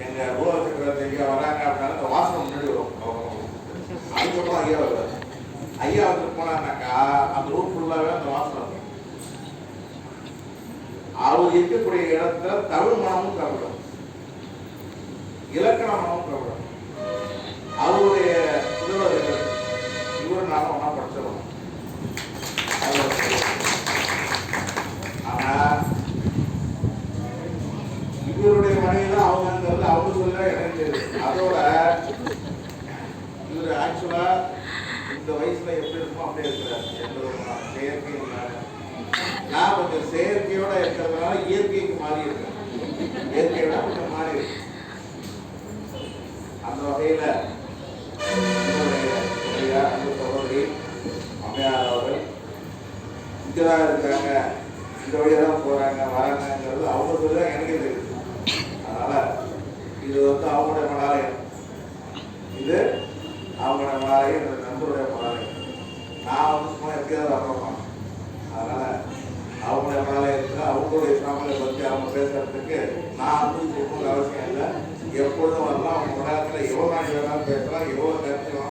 எங்க பூர்வ சக்கரவர்த்தி ஐயா வராங்க அப்படின்னா அந்த வாசனை முன்னாடி வரும். அதுக்கப்புறம் ஐயா வருவார். ஐயா வந்து போனாருனாக்கா அந்த ரூம் ஃபுல்லாவே அந்த வாசனை வரும். அவர் இருக்கக்கூடிய இடத்துல தமிழ் மனமும் கவரும், இலக்கண மனமும் கவரும். அவருடைய புதல்வர் இவரு நானும் ஒன்னா படிச்சிடணும். ஆனா இவருடைய மனைவிதான் அவங்கிறது அவங்க சொல்ல எனக்கு தெரியும். அதோட இவர் ஆக்சுவலா இந்த வயசுல எப்படி இருக்குமோ அப்படியே இருக்கிறார். எந்த ஒரு செயற்கை நான் கொஞ்சம் செயற்கையோட இருக்கிறதுனால இயற்கைக்கு மாறி இருக்கேன். இயற்கையோட கொஞ்சம் மாறி இருக்கு. அந்த வகையில சகோதரி அம்மையார் அவர்கள் இங்கதான் இருக்காங்க, இந்த வழியதான் போறாங்க வராங்கிறது அவங்க சொல்லிதான் எனக்கே தெரியுது. அதனால இது வந்து அவங்களுடைய மலாலயம், இது அவங்களுடைய மலாலயம், என்னோட நண்பருடைய மலாலயம். நான் வந்து சும்மா எப்படியாவது வரணும். அதனால அவங்களுடைய மலாலயத்தில் அவங்களுடைய சாமியை பற்றி அவங்க பேசுறதுக்கு நான் வந்து அவசியம் இல்லை. எப்பொழுதும் வரலாம். அவங்க மலாலயத்தில் எவ்வளோ நாள் வேணாலும் பேசலாம், எவ்வளோ நேரத்தில்